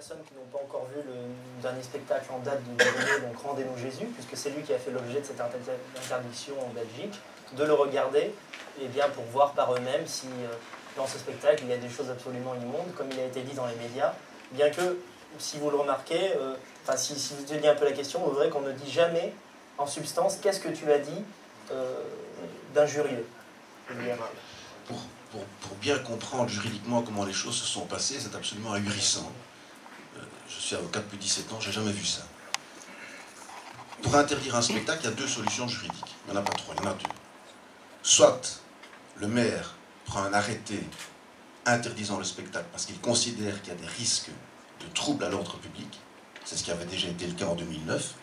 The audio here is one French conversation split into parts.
personnes qui n'ont pas encore vu le dernier spectacle en date de Dieudonné, donc Rendez-nous Jésus, puisque c'est lui qui a fait l'objet de cette interdiction en Belgique, de le regarder et bien pour voir par eux-mêmes si dans ce spectacle il y a des choses absolument immondes, comme il a été dit dans les médias, bien que, si vous le remarquez, si vous étudiez un peu la question, vous verrez qu'on ne dit jamais en substance qu'est-ce que tu as dit d'injurieux. Pour bien comprendre juridiquement comment les choses se sont passées, c'est absolument ahurissant. Je suis avocat depuis 17 ans, je n'ai jamais vu ça. Pour interdire un spectacle, il y a deux solutions juridiques. Il n'y en a pas trois, il y en a deux. Soit le maire prend un arrêté interdisant le spectacle parce qu'il considère qu'il y a des risques de troubles à l'ordre public. C'est ce qui avait déjà été le cas en 2009.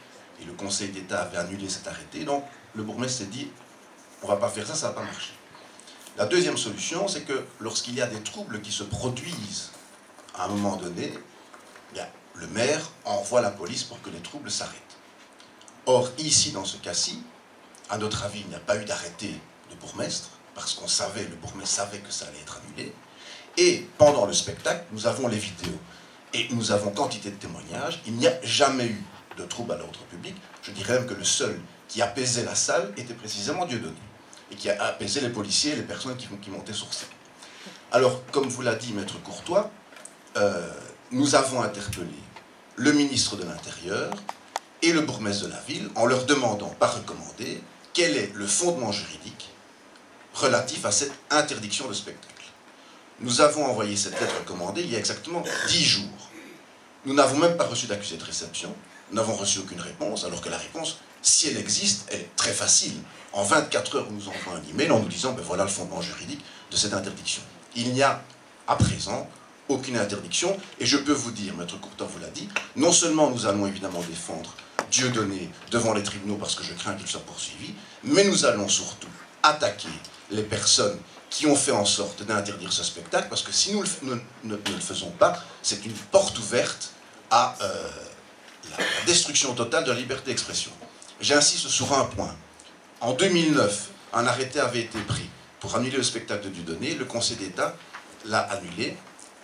Et le Conseil d'État avait annulé cet arrêté. Donc le bourgmestre s'est dit, on ne va pas faire ça, ça ne va pas marcher. La deuxième solution, c'est que lorsqu'il y a des troubles qui se produisent à un moment donné, bien, le maire envoie la police pour que les troubles s'arrêtent. Or, ici, dans ce cas-ci, à notre avis, il n'y a pas eu d'arrêté de bourgmestre, parce qu'on savait, le bourgmestre savait que ça allait être annulé. Et pendant le spectacle, nous avons les vidéos. Et nous avons quantité de témoignages. Il n'y a jamais eu de trouble à l'ordre public. Je dirais même que le seul qui apaisait la salle était précisément Dieudonné. Et qui a apaisé les policiers et les personnes qui montaient sur scène. Alors, comme vous l'a dit Maître Courtois, nous avons interpellé le ministre de l'Intérieur et le bourgmestre de la ville en leur demandant par recommandé quel est le fondement juridique relatif à cette interdiction de spectacle. Nous avons envoyé cette lettre recommandée il y a exactement 10 jours. Nous n'avons même pas reçu d'accusé de réception, nous n'avons reçu aucune réponse, alors que la réponse, si elle existe, elle est très facile. En 24 heures, on nous envoie un email en nous disant ben voilà le fondement juridique de cette interdiction. Il n'y a, à présent, aucune interdiction, et je peux vous dire, Maître Courtois vous l'a dit, non seulement nous allons évidemment défendre Dieudonné devant les tribunaux parce que je crains qu'il soit poursuivi, mais nous allons surtout attaquer les personnes qui ont fait en sorte d'interdire ce spectacle, parce que si nous ne le faisons pas, c'est une porte ouverte à la destruction totale de la liberté d'expression. J'insiste sur un point. En 2009, un arrêté avait été pris pour annuler le spectacle de Dieudonné, le Conseil d'État l'a annulé,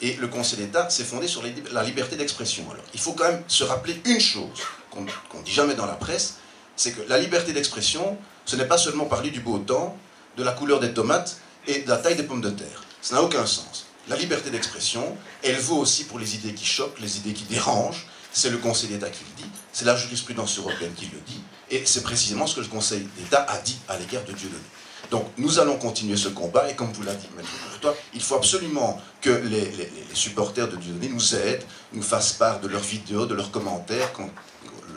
et le Conseil d'État s'est fondé sur la liberté d'expression. Alors, il faut quand même se rappeler une chose qu'on ne dit jamais dans la presse, c'est que la liberté d'expression, ce n'est pas seulement parler du beau temps, de la couleur des tomates et de la taille des pommes de terre. Ça n'a aucun sens. La liberté d'expression, elle vaut aussi pour les idées qui choquent, les idées qui dérangent. C'est le Conseil d'État qui le dit, c'est la jurisprudence européenne qui le dit, et c'est précisément ce que le Conseil d'État a dit à l'égard de Dieudonné. Donc nous allons continuer ce combat, et comme vous l'a dit Maître Courtois, il faut absolument que les supporters de Dieudonné nous aident, nous fassent part de leurs vidéos, de leurs commentaires,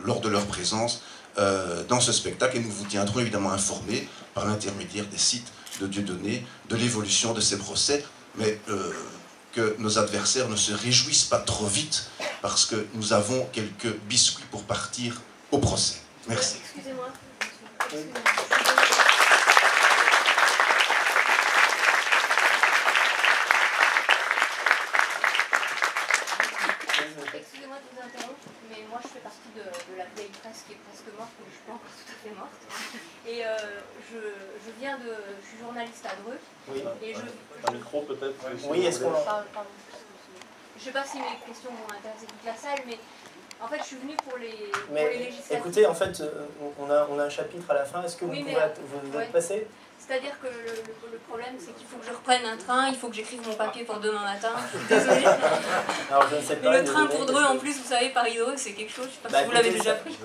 lors de leur présence dans ce spectacle, et nous vous tiendrons évidemment informés par l'intermédiaire des sites de Dieudonné de l'évolution de ces procès, mais que nos adversaires ne se réjouissent pas trop vite, parce que nous avons quelques biscuits pour partir au procès. Merci. Excusez-moi. Excusez-moi de vous interrompre, mais moi je fais partie de la vieille presse qui est presque morte, mais je ne suis pas encore tout à fait morte. Et je suis journaliste à Dreux. Oui. Et un micro peut-être. Oui, est-ce qu'on... Pardon. Je ne sais pas si mes questions vont intéresser toute la salle, mais en fait je suis venue pour les législatives. Écoutez, en fait, on a un chapitre à la fin, est-ce que vous pouvez vous êtes passé? C'est-à-dire que le problème, c'est qu'il faut que je reprenne un train, il faut que j'écrive mon papier pour demain matin. Je suis désolée. Alors, je ne sais pas. Et le train pour Dreux, en plus, vous savez, Paris-Dreux, c'est quelque chose. Je ne sais pas si vous l'avez déjà pris.